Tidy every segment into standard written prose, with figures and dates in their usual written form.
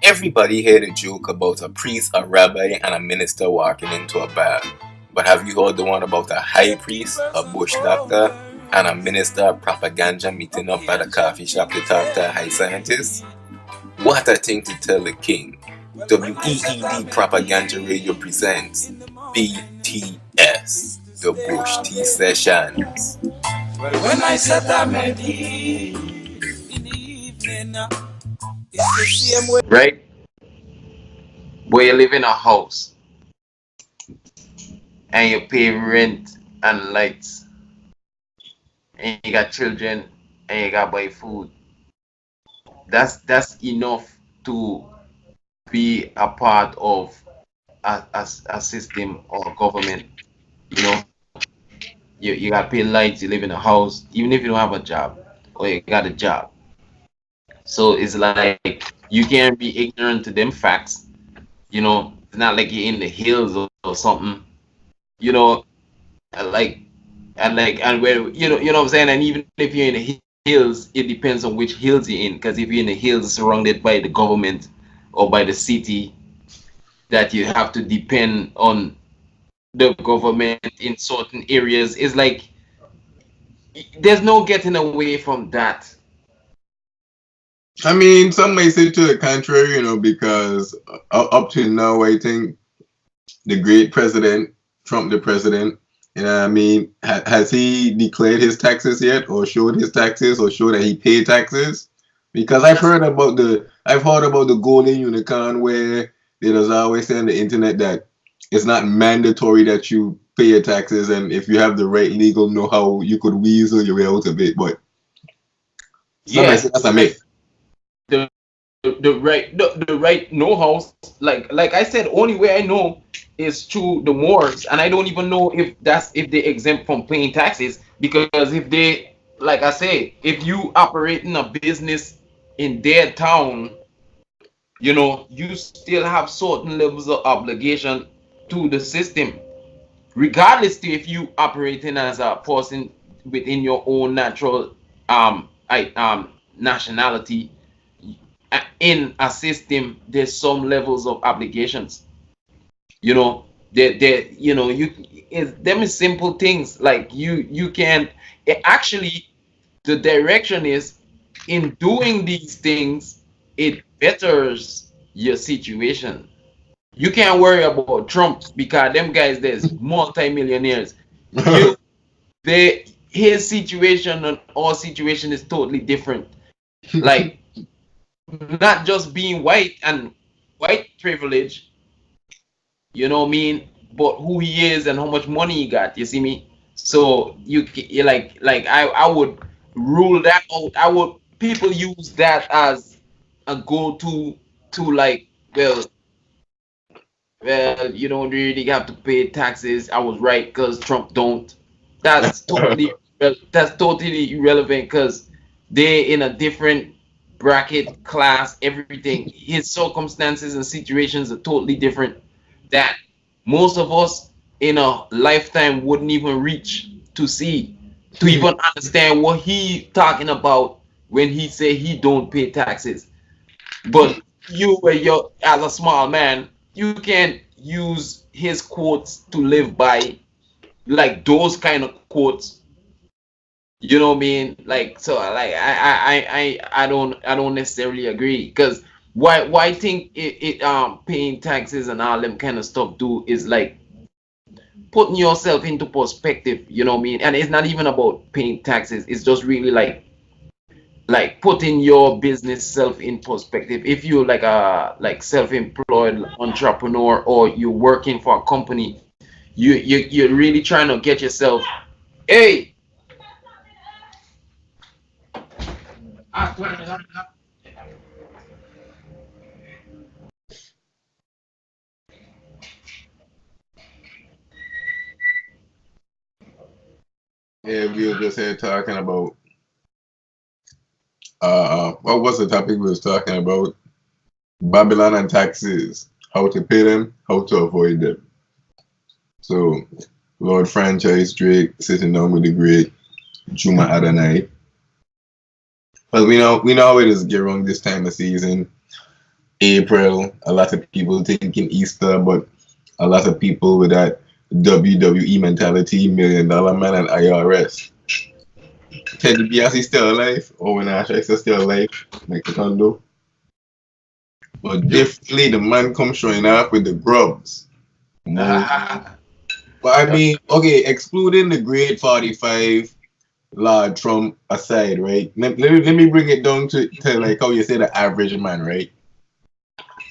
Everybody heard a joke about a priest, a rabbi, and a minister walking into a bar. But have you heard the one about a high priest, a bush doctor, and a minister of propaganda meeting up at a coffee shop to talk to a high scientist? What a thing to tell the king. WEED Propaganda Radio presents BTS, the Bush Tea Sessions. When I set a melody in the evening, it's the same way. Right? Where you live in a house and you pay rent and lights, and you got children and you got buy food. That's enough to be a part of a system or government. You know, you got to pay lights, you live in a house, even if you don't have a job or you got a job. So it's like you can't be ignorant to them facts. You know, it's not like you're in the hills or something. You know, and where you know what I'm saying. And even if you're in the hills, it depends on which hills you're in. Because if you're in the hills surrounded by the government or by the city, that you have to depend on the government in certain areas, it's like there's no getting away from that. I mean, some may say to the contrary, you know, because up to now, I think the great president, Trump, the president, you know what I mean, has he declared his taxes yet, or showed his taxes, or showed that he paid taxes? Because I've heard about the golden unicorn, where there's always say on the internet that it's not mandatory that you pay your taxes, and if you have the right legal know-how, you could weasel your way out of it. But some may say that's a myth. The right know-how, like I said, only way I know is through the Moors, and I don't even know if they exempt from paying taxes, because if they, like I say, if you operate in a business in their town, you know, you still have certain levels of obligation to the system, regardless to if you operating as a person within your own natural nationality. In a system, there's some levels of obligations. You know, you know, them is simple things like you can actually, the direction is in doing these things, it betters your situation. You can't worry about Trump because them guys, there's multi-millionaires. His situation and our situation is totally different. Like, not just being white and white privilege, you know what I mean, but who he is and how much money he got. You see me? So you like I would rule that out. People use that as a go-to to like, well, you don't really have to pay taxes. I was right because Trump don't. That's totally irrelevant because they're in a different bracket, class, everything. His circumstances and situations are totally different that most of us in a lifetime wouldn't even reach to see, to even understand what he talking about when he say he don't pay taxes. But you, as a small man, you can't use his quotes to live by, like those kind of quotes. You know what I mean? Like, so like I don't necessarily agree, because why think it paying taxes and all them kind of stuff do is like putting yourself into perspective, you know what I mean? And it's not even about paying taxes, it's just really like putting your business self in perspective. If you're like a self-employed entrepreneur, or you're working for a company, you're really trying to get yourself, hey, Yeah, we were just here talking about what was the topic we was talking about? Babylon and taxes, how to pay them, how to avoid them. So Lord Franchise Drake sitting down with the great Juma Adonai. 'Cause we know how it is get wrong this time of season. April. A lot of people thinking Easter, but a lot of people with that WWE mentality, $1 Million Man and IRS. Ted DiBiase still alive, or when Asha is still alive, like the condo. But definitely the man comes showing up with the grubs. But I mean, okay, excluding the grade 45 Lord Trump aside, right? Let me bring it down to like how you say the average man, right?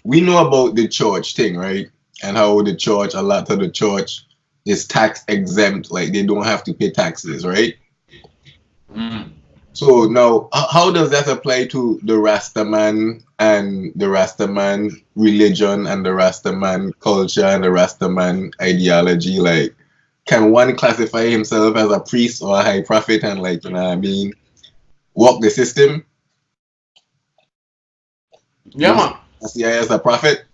We know about the church thing, right? And how the church, a lot of the church is tax exempt, like they don't have to pay taxes, right? So now, how does that apply to the Rastaman and the Rastaman religion and the Rastaman culture and the Rastaman ideology? Like, can one classify himself as a priest or a high prophet and, like, you know what I mean, walk the system? Yeah, man. See as a prophet?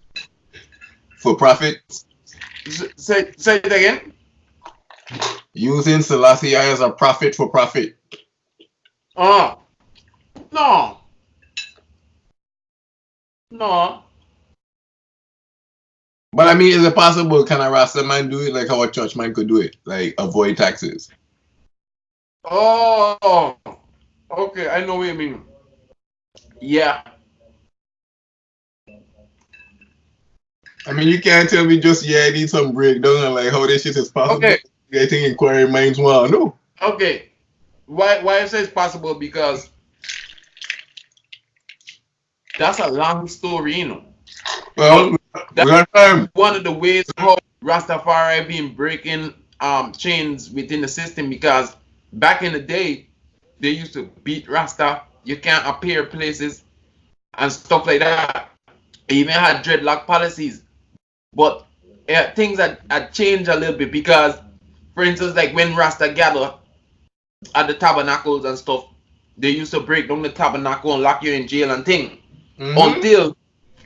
For profit? Say it again. Using Selassie as a prophet for profit. No. But I mean, is it possible? Can a Rasta man do it like how a church man could do it? Like avoid taxes? Oh, okay. I know what you mean. Yeah. I mean, you can't tell me just, I need some breakdown and like how this shit is possible. Okay. I think inquiry minds want to know. Okay. Why I say it's possible? Because that's a long story, you know. Well, that's one of the ways how Rastafari been breaking chains within the system, because back in the day they used to beat Rasta. You can't appear places and stuff like that. They even had dreadlock policies. But things had changed a little bit, because, for instance, like when Rasta gather at the tabernacles and stuff, they used to break down the tabernacle and lock you in jail and thing. Until...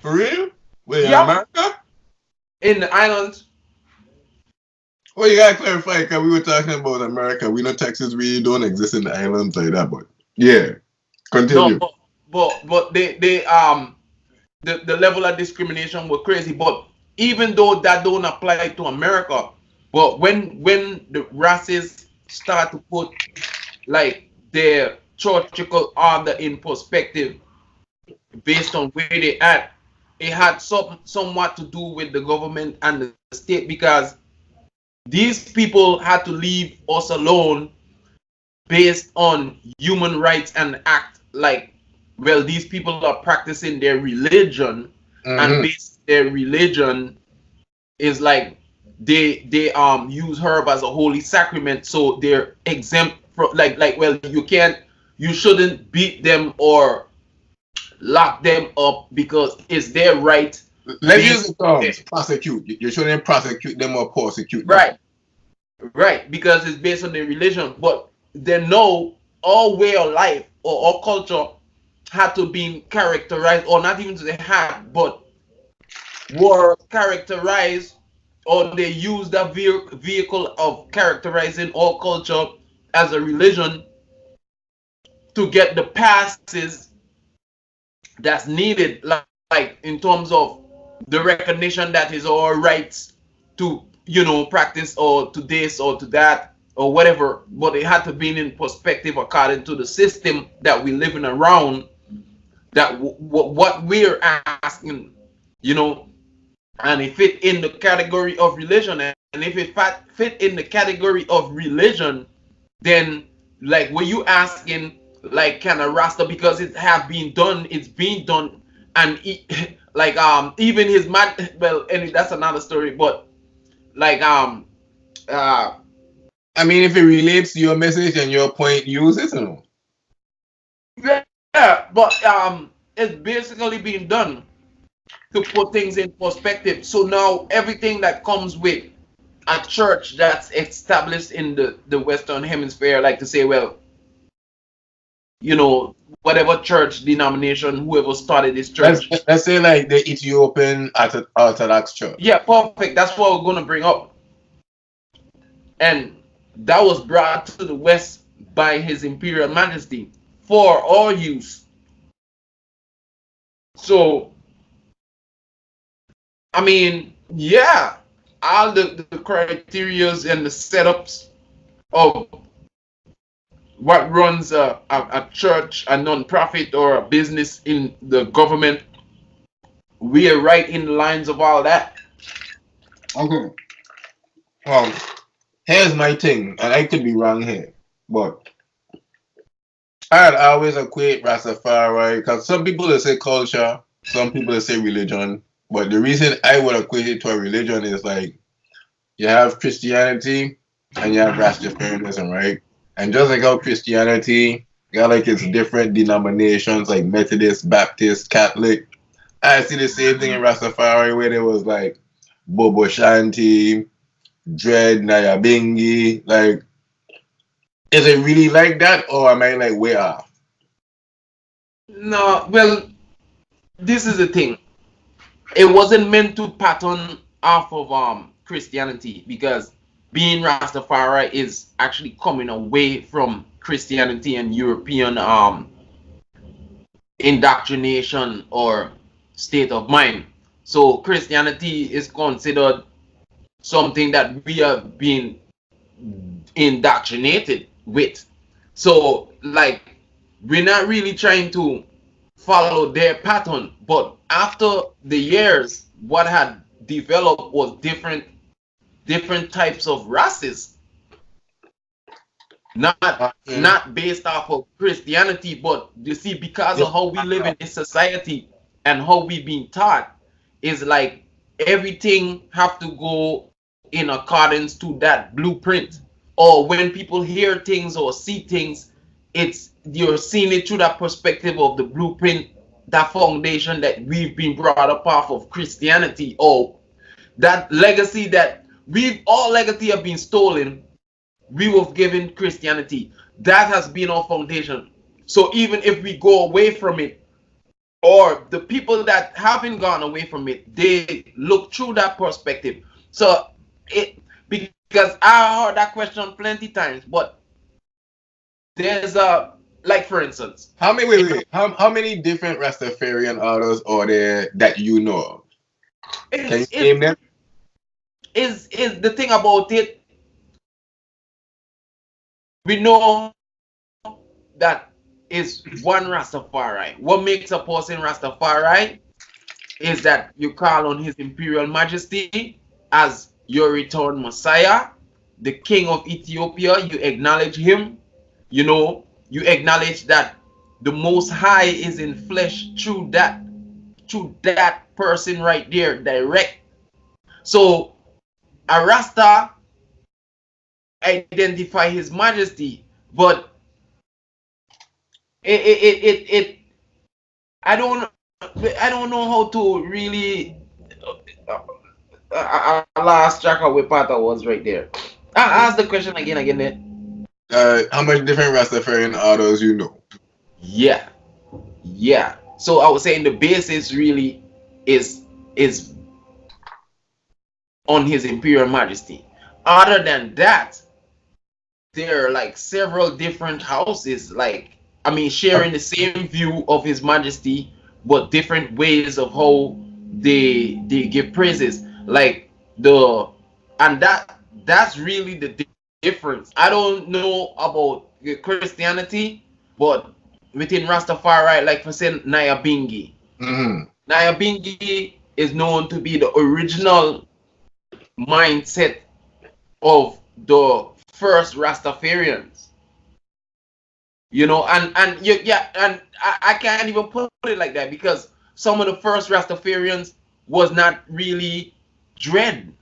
For real? Wait, in Yeah. America? In the island. Well, you gotta clarify, because we were talking about America. We know Texas really don't exist in the islands like that, but yeah. Continue. No, but they the level of discrimination were crazy. But even though that don't apply to America, but when the races start to put like their churchical order in perspective based on where they at, it had somewhat to do with the government and the state, because these people had to leave us alone based on human rights and act like, well, these people are practicing their religion, and based their religion is like they use herb as a holy sacrament, so they're exempt from like well, you shouldn't beat them or lock them up because it's their right. Let's use the terms prosecute. You shouldn't prosecute them or persecute them. Right, because it's based on their religion. But they know our way of life or our culture had to be characterized, or not even they had, but were characterized, or they use that vehicle of characterizing our culture as a religion to get the passes that's needed, like in terms of the recognition that is our rights to, practice or to this or to that or whatever. But it had to be in perspective according to the system that we're living around, that what we're asking, and it fit in the category of religion. And if it fit in the category of religion, then like what you asking, like, can a Rasta, because it have been done, it's been done, and even his man, well, and that's another story, but like I mean, if it relates to your message and your point, use it. Or no? Yeah, but it's basically being done to put things in perspective. So now everything that comes with a church that's established in the Western Hemisphere, like to say, well, whatever church denomination, whoever started this church. Let's say like the Ethiopian Orthodox Church. Yeah, perfect. That's what we're going to bring up. And that was brought to the West by His Imperial Majesty for our use. So I mean, yeah, all the criterias and the setups of what runs a church, a non-profit, or a business in the government, we are right in the lines of all that. Okay. Well, here's my thing, and I could be wrong here, but I'd always equate Rastafari because some people will say culture, some people will say religion, but the reason I would equate it to a religion is like you have Christianity and you have Rastafarianism, right? And just like how Christianity got like its different denominations like Methodist, Baptist, Catholic, I see the same thing in Rastafari where there was like Bobo Shanti, Dread, Nyabingi. Like, is it really like that or am I like way off? No, well, this is the thing. It wasn't meant to pattern off of Christianity, because being Rastafari is actually coming away from Christianity and European indoctrination or state of mind. So Christianity is considered something that we are being indoctrinated with. So like we're not really trying to follow their pattern, but after the years, what had developed was different types of races, not based off of Christianity, but you see, because of how we live in this society and how we been taught, is like everything have to go in accordance to that blueprint. Or when people hear things or see things, it's you're seeing it through that perspective of the blueprint, that foundation that we've been brought up off of Christianity, or that legacy that we've all legacy have been stolen, we were given Christianity. That has been our foundation. So even if we go away from it, or the people that haven't gone away from it, they look through that perspective. So it, because I heard that question plenty times, but there's a, like for instance, How many how many different Rastafarian orders are there that you know of? Can you name them? is the thing about it, we know that is one Rastafari. What makes a person Rastafari is that you call on His Imperial Majesty as your returned Messiah, the King of Ethiopia. You acknowledge him. You acknowledge that the Most High is in flesh through that person right there, direct. So a Rasta identify His Majesty, but it I don't know how to really I lost track of where part I was right there. I ask the question again there. How much different Rastafarian orders you know? Yeah, yeah. So I was saying the basis really is on His Imperial Majesty. Other than that, there are like several different houses, like I mean, sharing the same view of His Majesty, but different ways of how they give praises. Like the and that's really the difference. I don't know about Christianity, but within Rastafari, like for saying Nyabingi. Mm-hmm. Nyabingi is known to be the original mindset of the first Rastafarians. And I can't even put it like that, because some of the first Rastafarians was not really dread,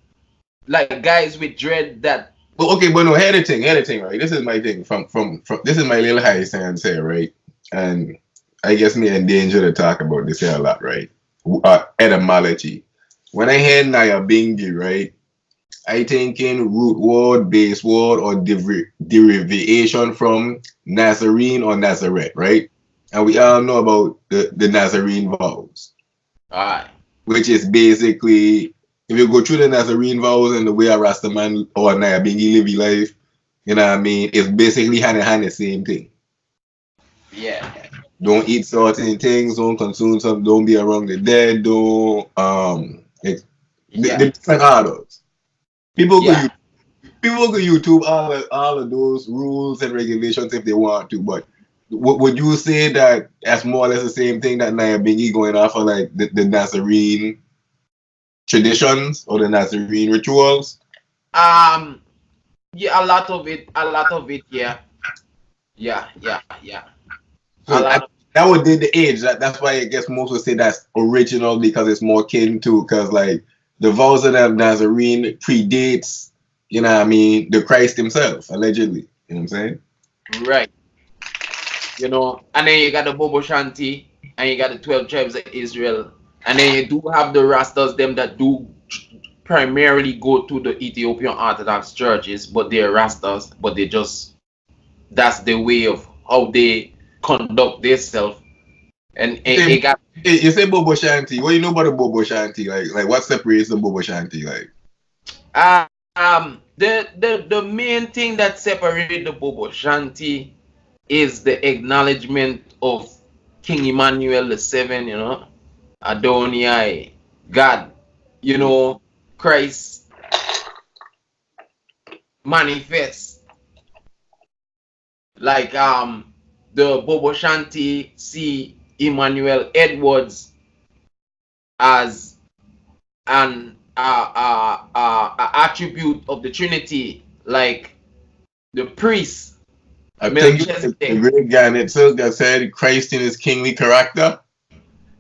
like guys with dread that. Well, okay, but no, hear the thing, right? This is my thing from this is my little high stance here, right? And I guess me in danger to talk about this here a lot, right? Etymology. When I hear Nyabingi, right, I think in root word, base word, or derivation from Nazarene or Nazareth, right? And we all know about the Nazarene vows. Alright. Which is basically, if you go through the Nazarene vows and the way a Rastaman or Nyabingi live his life, you know what I mean? It's basically hand in hand the same thing. Yeah. Don't eat certain things, don't consume something, don't be around the dead, don't Yeah. The different orders. People Yeah. could people could YouTube all of those rules and regulations if they want to, but would you say that that's more or less the same thing that Naya Bingy going off of like the Nazarene traditions or the Nazarene rituals? Yeah, a lot of it, yeah. Yeah. A So lot of that would be the age. That's why I guess most would say that's original because it's more kin to because like the vows of the Nazarene predates, you know what I mean, the Christ himself, allegedly. You know what I'm saying? right. You know, and then you got the Bobo Shanti, and you got the 12 tribes of Israel, and then you do have the Rastas, them that do primarily go to the Ethiopian Orthodox churches, but they're Rastas, but they just that's the way of how they conduct themselves. And it got You say Bobo Shanti. What do you know about the Bobo Shanti? Like what separates the Bobo Shanti? Like the main thing that separates the Bobo Shanti is the acknowledgement of King Emmanuel VII, you know, Adonai, God, you know, Christ manifest. Like the Bobo Shanti see Emmanuel Edwards as an attribute of the Trinity, like the priest. I think the great guy that said Christ in his kingly character.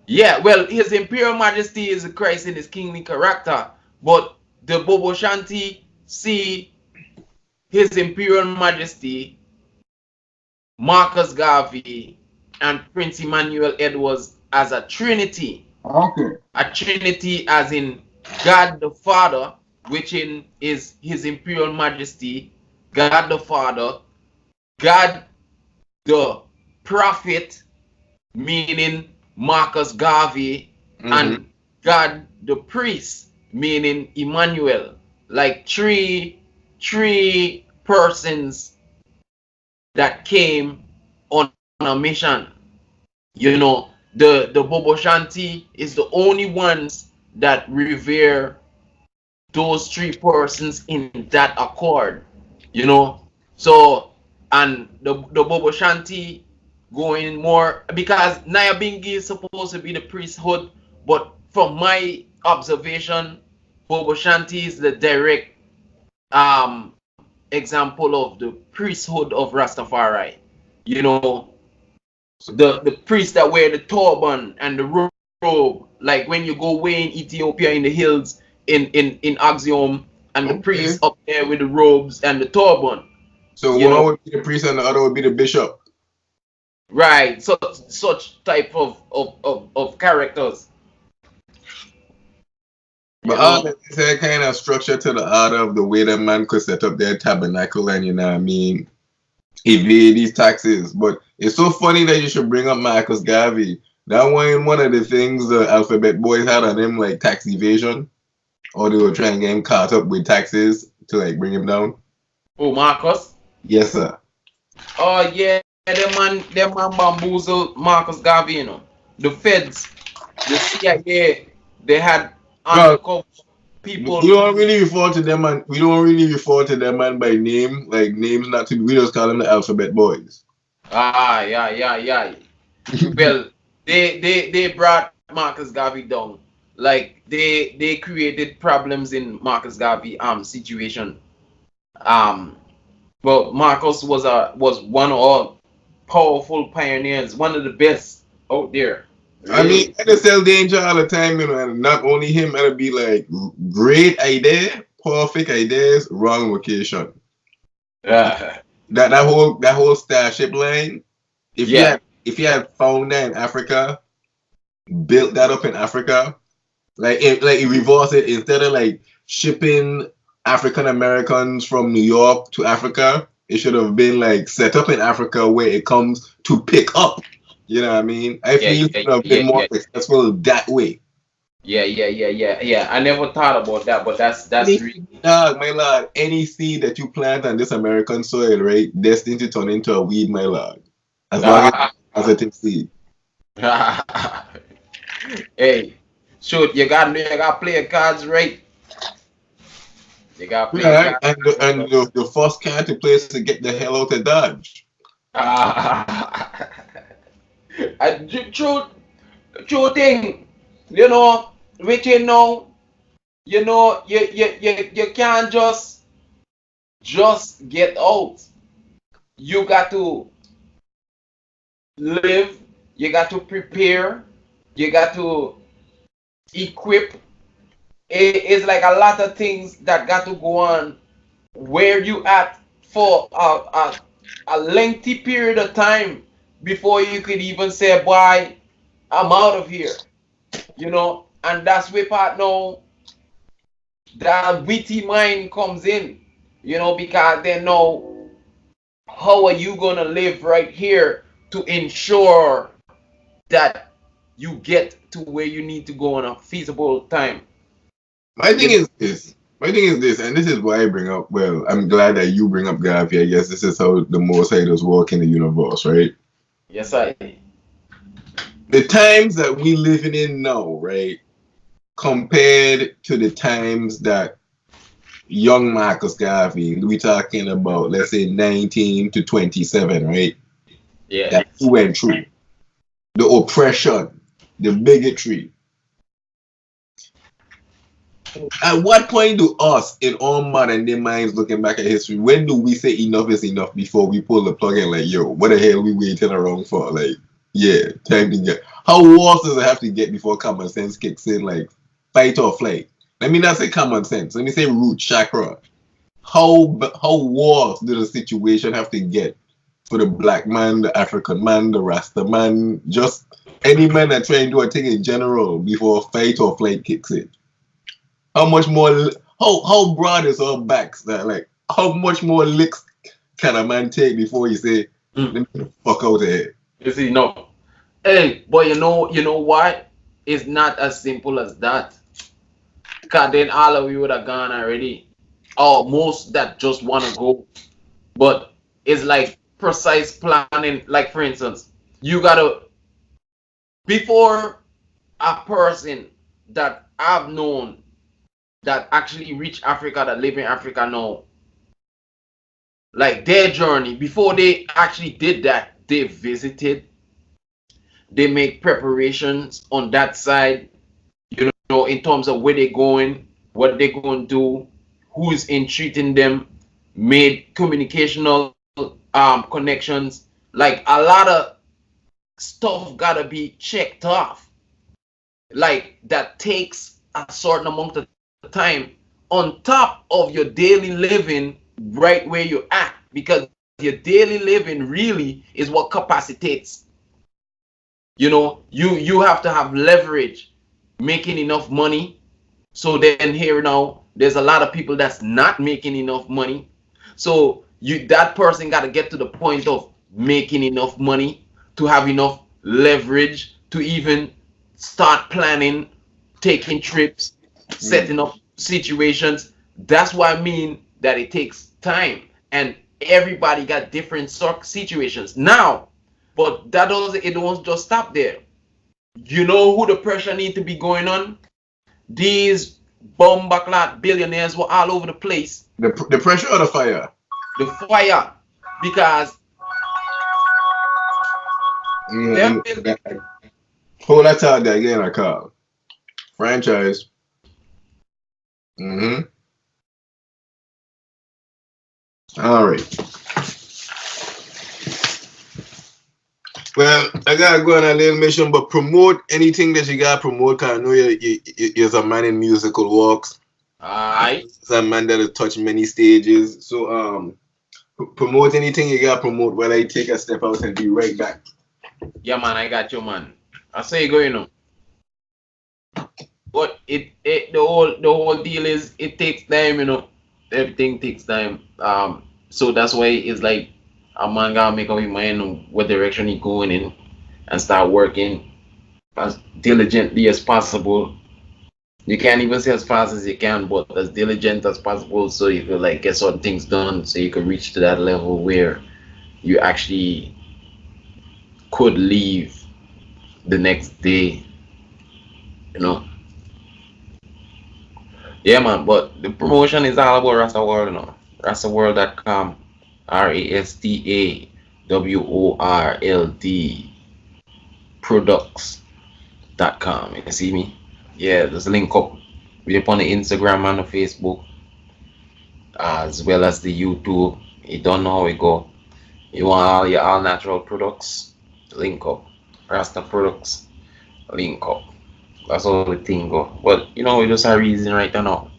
Yeah, well, his Imperial Majesty is a Christ in his kingly character, but the Bobo Shanti see his Imperial Majesty, Marcus Garvey, and Prince Emmanuel Edwards as a trinity. Okay. A trinity as in God the Father, which is his Imperial Majesty, God the Father, God the Prophet, meaning Marcus Garvey, and God the Priest, meaning Emmanuel. Like three persons that came on a mission. You know, the Bobo Shanti is the only ones that revere those three persons in that accord. You know, so and the Bobo Shanti going more because Nyabingi is supposed to be the priesthood, but from my observation, Bobo Shanti is the direct example of the priesthood of Rastafari. You know, the priests that wear the turban and the robe, like when you go way in Ethiopia in the hills in Axiom, and the priest up there with the robes and the turban. So one would be the priest and the other would be the bishop. Right. So such type of characters. But all that is that kind of structure to the order of the way that man could set up their tabernacle and, you know what I mean, evade these taxes. But it's so funny that you should bring up Marcus Garvey. That one of the things the alphabet boys had on him, like tax evasion, or they were trying to get him caught up with taxes to like bring him down. Oh, Marcus? Yes, sir. Oh yeah, them man bamboozled Marcus Garvey, you know. The feds, the CIA, they had undercover people. We don't really refer to them man by name, like names not to. We just call them the alphabet boys. Yeah. Well, they brought Marcus Garvey down. Like they created problems in Marcus Garvey situation. But Marcus was one of our powerful pioneers, one of the best out there. Really. I mean, I just tell Danger all the time, you know, and not only him, it'll be like great idea, perfect ideas, wrong location. Yeah. That whole Starship line. If you had found that in Africa, built that up in Africa, like it reverse it instead of like shipping African Americans from New York to Africa, it should have been like set up in Africa where it comes to pick up. You know what I mean? I feel it would have been more successful that way. Yeah. I never thought about that, but that's really dog, my lord. Any seed that you plant on this American soil, right, destined to turn into a weed, my lord. As long as it's a positive seed. Hey, Shoot, you got play your cards right. You got play Yeah, your cards. and the first card to play is to get the hell out of Dodge. And true thing, you know, which you know, you can't just get out. You got to live, you got to prepare, you got to equip. It's like a lot of things that got to go on where you at for a lengthy period of time before you could even say, boy, I'm out of here. You know, and that's where part now that witty mind comes in, you know, because they know how are you gonna live right here to ensure that you get to where you need to go in a feasible time. My thing is this, and this is why I bring up. Well, I'm glad that you bring up Gavi. I guess this is how the Most High does work in the universe, right? Yes, I. The times that we living in now, right, compared to the times that young Marcus Garvey, we talking about, let's say 19 to 27, right? Yeah. That he went through. The oppression, the bigotry. At what point do us, in our modern day minds, looking back at history, when do we say enough is enough before we pull the plug and like, yo, what the hell we waiting around for? Like, yeah, time to get. How worse does it have to get before common sense kicks in? Like, fight or flight. Let me not say common sense. Let me say root chakra. How worse does the situation have to get for the black man, the African man, the Rasta man, just any man that trying to do a thing in general before fight or flight kicks in? How much more? How broad is our backs? That like how much more licks can a man take before you say, "Let me get the fuck out of here"? You see, no. Hey, but you know what? It's not as simple as that. Cause then all of you would have gone already. Or most that just wanna go. But it's like precise planning. Like for instance, you gotta before a person that I've known that actually reach Africa, that live in Africa now, like their journey, before they actually did that, they visited, they make preparations on that side, you know, in terms of where they're going, what they're going to do, who's entreating them, made communicational connections. Like a lot of stuff gotta be checked off. Like that takes a certain amount of time on top of your daily living right where you're at, because your daily living really is what capacitates. You know, you have to have leverage, making enough money. So then here now there's a lot of people that's not making enough money, so that person got to get to the point of making enough money to have enough leverage to even start planning, taking trips, setting up situations. That's what I mean that it takes time, and everybody got different situations now. But that doesn't, it don't just stop there. You know who the pressure need to be going on? These bombaclat billionaires were all over the place. The pressure or the fire? The fire, because hold that out there again. I call franchise. All right. Well, I gotta go on a little mission, but promote anything that you gotta promote. Cause I know you're a man in musical walks. Alright. It's a man that has touched many stages. So promote anything you gotta promote while I take a step out and be right back. Yeah, man, I got you, man. I say you go, you know. But the whole deal is it takes time, you know. Everything takes time. So that's why it's like a man gotta make up his mind on what direction he going in and start working as diligently as possible. You can't even say as fast as you can, but as diligent as possible, so you can like get certain things done, so you can reach to that level where you actually could leave the next day, you know. Yeah, man, but the promotion is all about Rasta World, you know. RastaWorld.com, RastaWorld products.com. You see me? Yeah, there's a link up. We're up on the Instagram and the Facebook, as well as the YouTube. You don't know how it go. You want all your all natural products? Link up. Rasta products, link up. That's all the thing go. But you know, we just a reason right now.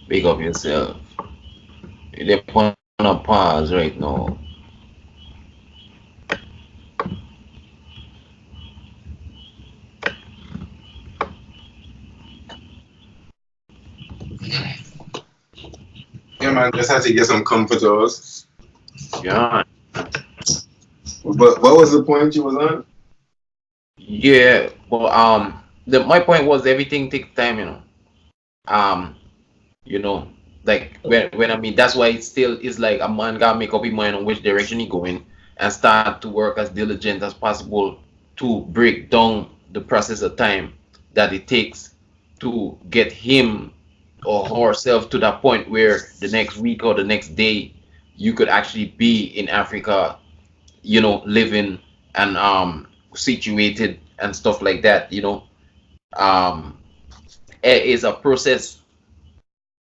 Big up yourself. You're on a pause right now. Yeah, man, just had to get some comforters. Yeah. But what was the point you was on? Yeah, but my point was everything takes time, you know. Um, you know, like when I mean that's why it still is like a man gotta make up his mind on which direction he going and start to work as diligent as possible to break down the process of time that it takes to get him or herself to that point where the next week or the next day you could actually be in Africa, you know, living and situated and stuff like that, you know. Um, it is a process,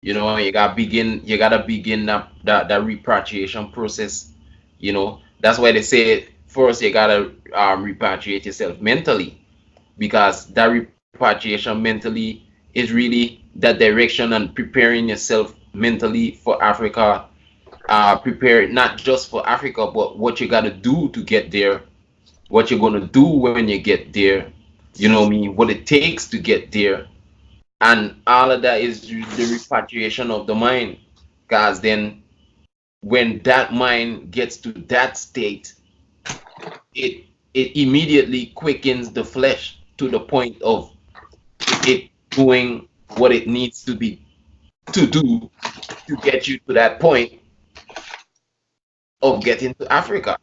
you know. You gotta begin that repatriation process, you know. That's why they say first you gotta repatriate yourself mentally, because that repatriation mentally is really that direction and preparing yourself mentally for Africa. Prepare not just for Africa, but what you gotta do to get there, what you're gonna do when you get there, you know what I mean, what it takes to get there, and all of that is the repatriation of the mind. Because then when that mind gets to that state, it immediately quickens the flesh to the point of it doing what it needs to be to do to get you to that point of getting to Africa,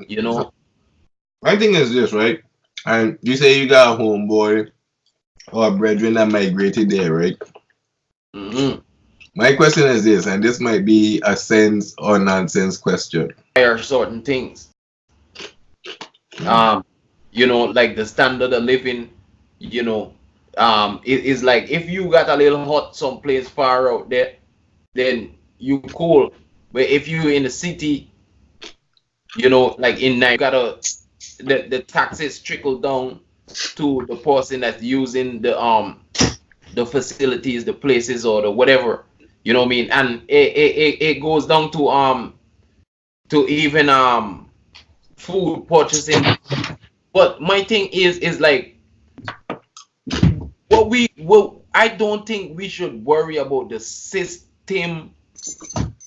you know. My thing is this, right? And you say you got a homeboy or a brethren that migrated there, right? Mm-hmm. My question is this, and this might be a sense or nonsense question. There are certain things, you know, like the standard of living, you know, it is like if you got a little hut someplace far out there, then you cool. But if you in the city, you know, like in Nigeria, the taxes trickle down to the person that's using the facilities, the places, or the whatever, you know what I mean, and it goes down to even food purchasing. But my thing is like what I don't think we should worry about the system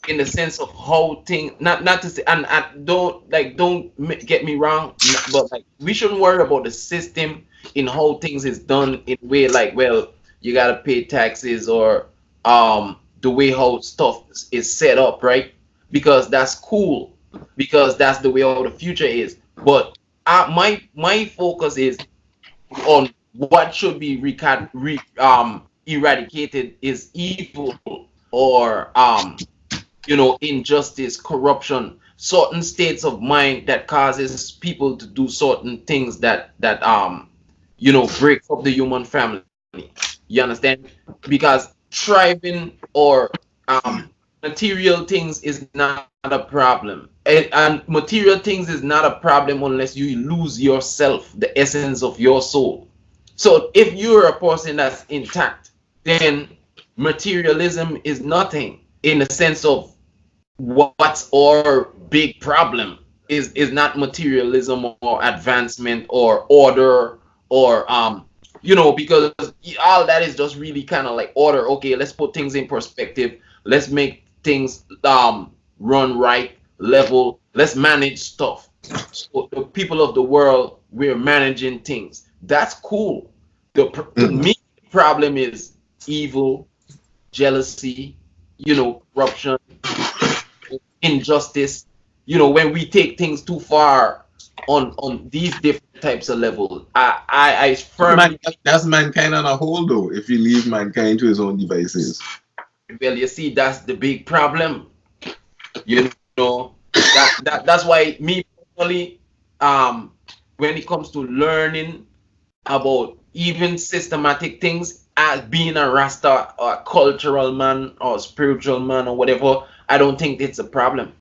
in the sense of how things, not to say, and I don't get me wrong, but like we shouldn't worry about the system in how things is done in way like, well, you gotta pay taxes, or the way how stuff is set up, right? Because that's cool, because that's the way how the future is. But my focus is on what should be eradicated is evil, or you know, injustice, corruption, certain states of mind that causes people to do certain things that you know, break up the human family. You understand? Because thriving or material things is not a problem, and material things is not a problem unless you lose yourself, the essence of your soul. So if you're a person that's intact, then materialism is nothing, in the sense of what's our big problem is not materialism or advancement or order, or you know, because all that is just really kind of like order. Okay, let's put things in perspective, let's make things run right, level, let's manage stuff. So the people of the world, we're managing things, that's cool. The main problem is evil, jealousy, you know, corruption, injustice. You know, when we take things too far, on these different types of levels. I firmly That's mankind on a whole, though. If you leave mankind to his own devices, well, you see, that's the big problem. You know, that's why me personally, when it comes to learning about even systematic things, as being a Rasta or a cultural man or spiritual man or whatever, I don't think it's a problem.